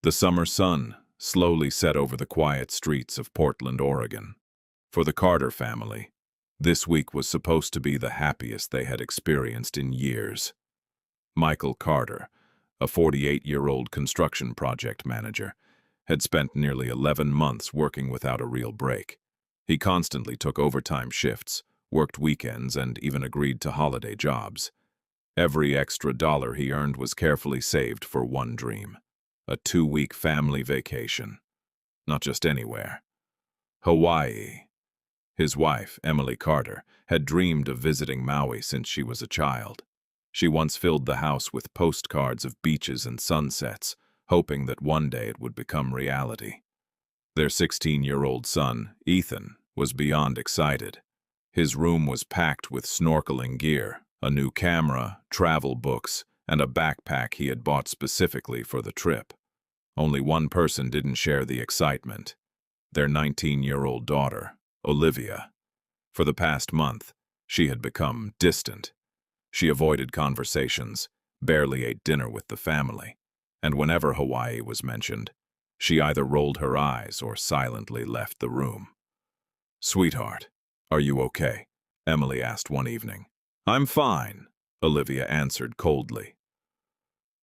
The summer sun slowly set over the quiet streets of Portland, Oregon. For the Carter family, this week was supposed to be the happiest they had experienced in years. Michael Carter, a 48-year-old construction project manager, had spent nearly 11 months working without a real break. He constantly took overtime shifts, worked weekends, and even agreed to holiday jobs. Every extra dollar he earned was carefully saved for one dream: a 2-week family vacation. Not just anywhere. Hawaii. His wife, Emily Carter, had dreamed of visiting Maui since she was a child. She once filled the house with postcards of beaches and sunsets, hoping that one day it would become reality. Their 16-year-old son, Ethan, was beyond excited. His room was packed with snorkeling gear, a new camera, travel books, and a backpack he had bought specifically for the trip. Only one person didn't share the excitement: their 19-year-old daughter, Olivia. For the past month, she had become distant. She avoided conversations, barely ate dinner with the family, and whenever Hawaii was mentioned, she either rolled her eyes or silently left the room. "Sweetheart, are you okay?" Emily asked one evening. "I'm fine," Olivia answered coldly.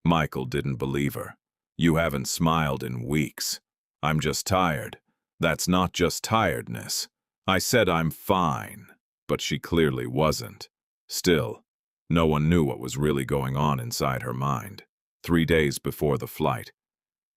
Michael didn't believe her. "You haven't smiled in weeks." "I'm just tired." "That's not just tiredness. I said I'm fine." But she clearly wasn't. Still, no one knew what was really going on inside her mind. 3 days before the flight,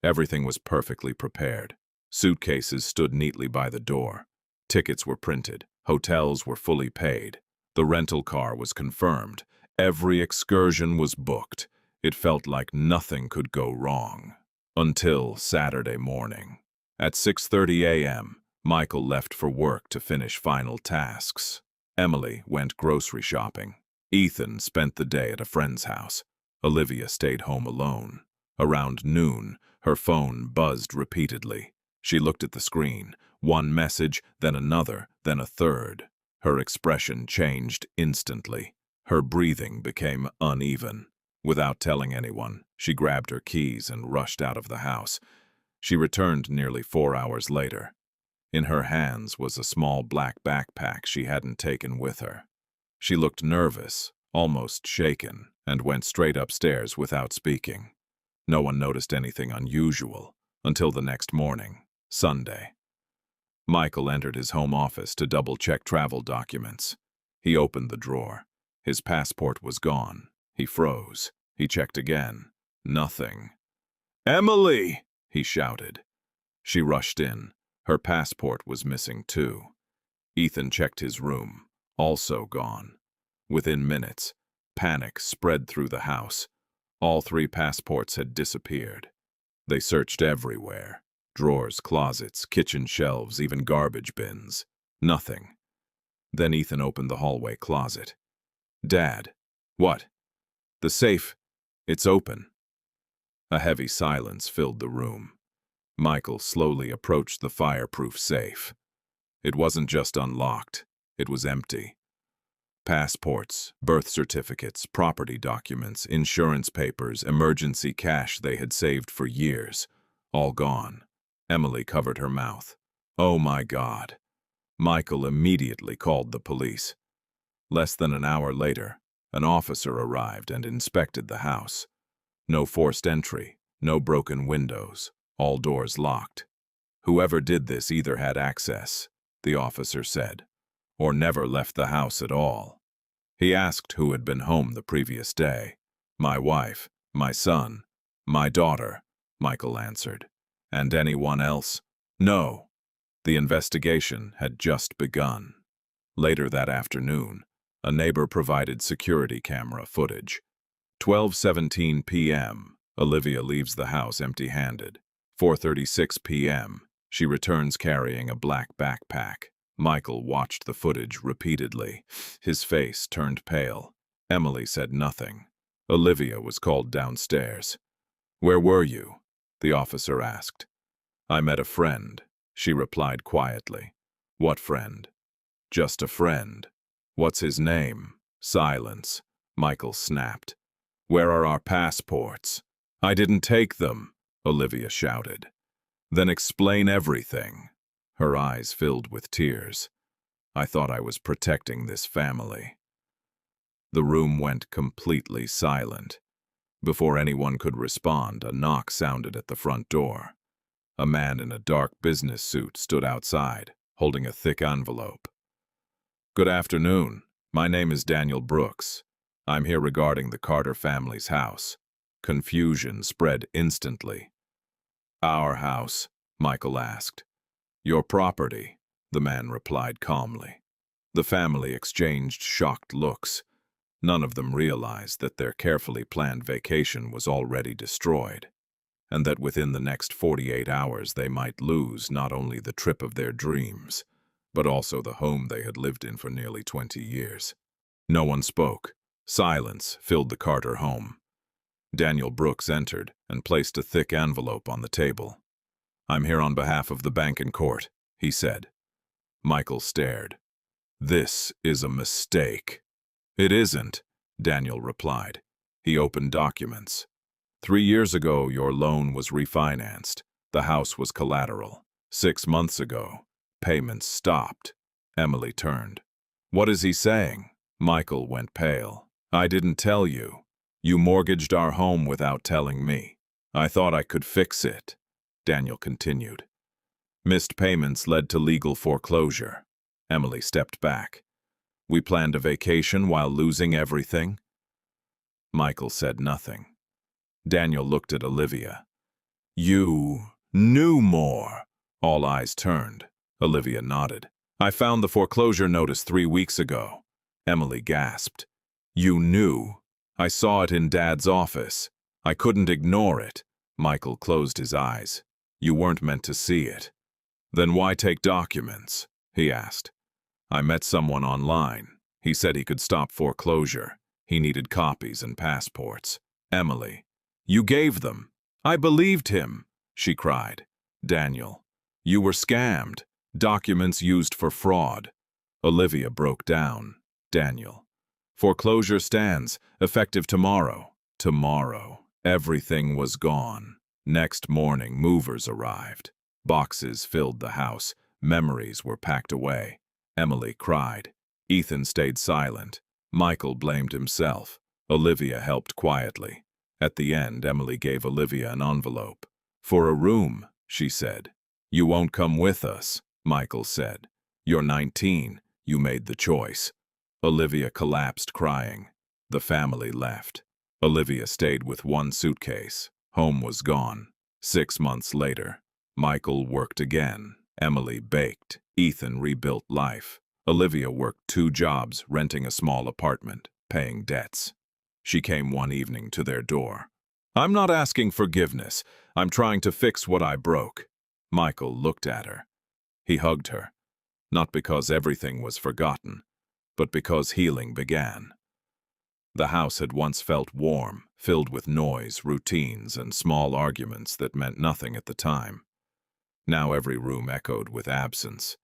everything was perfectly prepared. Suitcases stood neatly by the door. Tickets were printed. Hotels were fully paid. The rental car was confirmed. Every excursion was booked. It felt like nothing could go wrong. Until Saturday morning. At 6:30 a.m., Michael left for work to finish final tasks. Emily went grocery shopping. Ethan spent the day at a friend's house. Olivia stayed home alone. Around noon, her phone buzzed repeatedly. She looked at the screen. One message, then another, then a third. Her expression changed instantly. Her breathing became uneven. Without telling anyone, she grabbed her keys and rushed out of the house. She returned nearly 4 hours later. In her hands was a small black backpack she hadn't taken with her. She looked nervous, almost shaken, and went straight upstairs without speaking. No one noticed anything unusual until the next morning, Sunday. Michael entered his home office to double-check travel documents. He opened the drawer. His passport was gone. He froze. He checked again. Nothing. "Emily!" he shouted. She rushed in. Her passport was missing too. Ethan checked his room. Also gone. Within minutes, panic spread through the house. All 3 passports had disappeared. They searched everywhere. Drawers, closets, kitchen shelves, even garbage bins. Nothing. Then Ethan opened the hallway closet. "Dad." "What?" "The safe. It's open." A heavy silence filled the room. Michael slowly approached the fireproof safe. It wasn't just unlocked. It was empty. Passports, birth certificates, property documents, insurance papers, emergency cash they had saved for years. All gone. Emily covered her mouth. "Oh my God." Michael immediately called the police. Less than an hour later, an officer arrived and inspected the house. No forced entry, no broken windows, all doors locked. "Whoever did this either had access," the officer said, "or never left the house at all." He asked who had been home the previous day. "My wife, my son, my daughter," Michael answered. "And anyone else?" "No." The investigation had just begun. Later that afternoon, a neighbor provided security camera footage. 12:17 p.m., Olivia leaves the house empty-handed. 4:36 p.m., she returns carrying a black backpack. Michael watched the footage repeatedly. His face turned pale. Emily said nothing. Olivia was called downstairs. "Where were you?" the officer asked. "I met a friend," she replied quietly. "What friend?" "Just a friend." "What's his name?" Silence. Michael snapped. "Where are our passports?" "I didn't take them," Olivia shouted. Then explain everything. Her eyes filled with tears. I thought I was protecting this family. The room went completely silent. Before anyone could respond, a knock sounded at the front door. A man in a dark business suit stood outside, holding a thick envelope. Good afternoon. My name is Daniel Brooks. I'm here regarding the Carter family's house. Confusion spread instantly. Our house? Michael asked. Your property, the man replied calmly. The family exchanged shocked looks. None of them realized that their carefully planned vacation was already destroyed, and that within the next 48 hours they might lose not only the trip of their dreams, but also the home they had lived in for nearly 20 years. No one spoke. Silence filled the Carter home. Daniel Brooks entered and placed a thick envelope on the table. I'm here on behalf of the bank and court, he said. Michael stared. This is a mistake. It isn't, Daniel replied. He opened documents. 3 years ago, your loan was refinanced. The house was collateral. 6 months ago, payments stopped. Emily turned. What is he saying? Michael went pale. I didn't tell you. You mortgaged our home without telling me. I thought I could fix it, Daniel continued. Missed payments led to legal foreclosure. Emily stepped back. We planned a vacation while losing everything. Michael said nothing. Daniel looked at Olivia. You knew more. All eyes turned. Olivia nodded. I found the foreclosure notice 3 weeks ago. Emily gasped. You knew. I saw it in Dad's office. I couldn't ignore it. Michael closed his eyes. You weren't meant to see it. Then why take documents? He asked. I met someone online. He said he could stop foreclosure. He needed copies and passports. Emily. You gave them. I believed him, she cried. Daniel. You were scammed. Documents used for fraud. Olivia broke down. Daniel. Foreclosure stands, effective tomorrow. Tomorrow. Everything was gone. Next morning, movers arrived. Boxes filled the house. Memories were packed away. Emily cried. Ethan stayed silent. Michael blamed himself. Olivia helped quietly. At the end, Emily gave Olivia an envelope. For a room, she said. You won't come with us, Michael said. You're 19. You made the choice. Olivia collapsed, crying. The family left. Olivia stayed with one suitcase. Home was gone. 6 months later, Michael worked again. Emily baked. Ethan rebuilt life. Olivia worked 2 jobs, renting a small apartment, paying debts. She came one evening to their door. I'm not asking forgiveness. I'm trying to fix what I broke. Michael looked at her. He hugged her, not because everything was forgotten, but because healing began. The house had once felt warm, filled with noise, routines, and small arguments that meant nothing at the time. Now every room echoed with absence.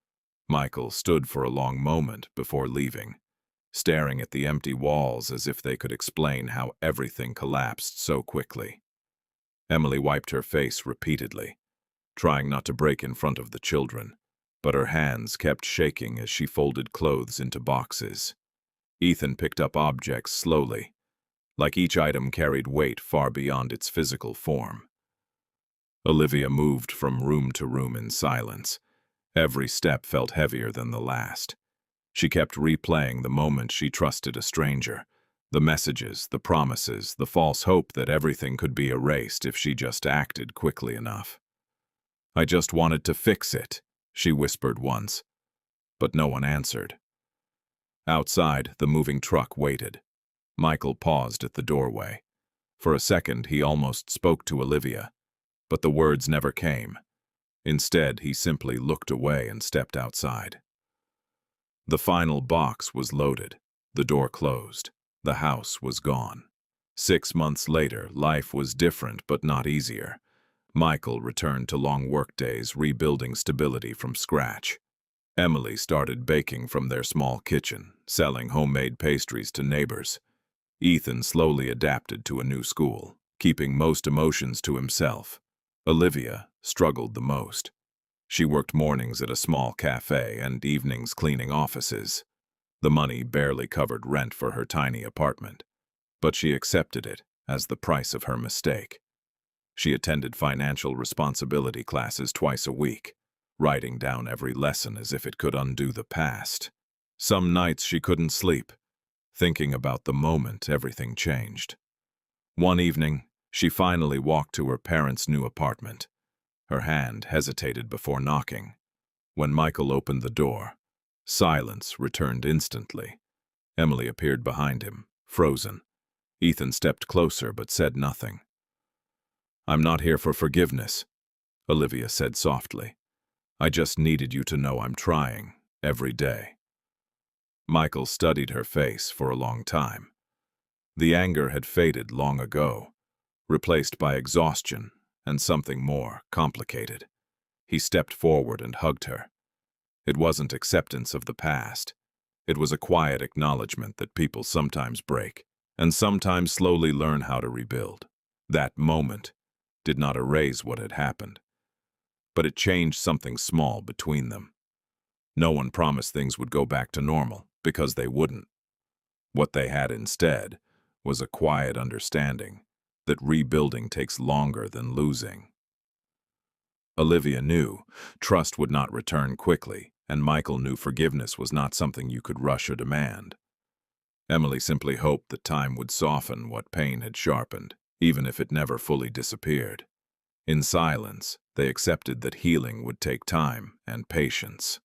Michael stood for a long moment before leaving, staring at the empty walls as if they could explain how everything collapsed so quickly. Emily wiped her face repeatedly, trying not to break in front of the children, but her hands kept shaking as she folded clothes into boxes. Ethan picked up objects slowly, like each item carried weight far beyond its physical form. Olivia moved from room to room in silence. Every step felt heavier than the last. She kept replaying the moment she trusted a stranger, the messages, the promises, the false hope that everything could be erased if she just acted quickly enough. I just wanted to fix it, she whispered once, but no one answered. Outside, the moving truck waited. Michael paused at the doorway. For a second, he almost spoke to Olivia, but the words never came. Instead, he simply looked away and stepped outside. The final box was loaded. The door closed. The house was gone. 6 months later, life was different but not easier. Michael returned to long workdays, rebuilding stability from scratch. Emily started baking from their small kitchen, selling homemade pastries to neighbors. Ethan slowly adapted to a new school, keeping most emotions to himself. Olivia struggled the most. She worked mornings at a small cafe and evenings cleaning offices. The money barely covered rent for her tiny apartment, but she accepted it as the price of her mistake. She attended financial responsibility classes twice a week, writing down every lesson as if it could undo the past. Some nights she couldn't sleep, thinking about the moment everything changed. One evening, she finally walked to her parents' new apartment. Her hand hesitated before knocking. When Michael opened the door, silence returned instantly. Emily appeared behind him, frozen. Ethan stepped closer but said nothing. "I'm not here for forgiveness," Olivia said softly. "I just needed you to know I'm trying, every day." Michael studied her face for a long time. The anger had faded long ago, replaced by exhaustion and something more complicated. He stepped forward and hugged her. It wasn't acceptance of the past. It was a quiet acknowledgement that people sometimes break, and sometimes slowly learn how to rebuild. That moment did not erase what had happened, but it changed something small between them. No one promised things would go back to normal, because they wouldn't. What they had instead was a quiet understanding that rebuilding takes longer than losing. Olivia knew trust would not return quickly, and Michael knew forgiveness was not something you could rush or demand. Emily simply hoped that time would soften what pain had sharpened, even if it never fully disappeared. In silence, they accepted that healing would take time and patience.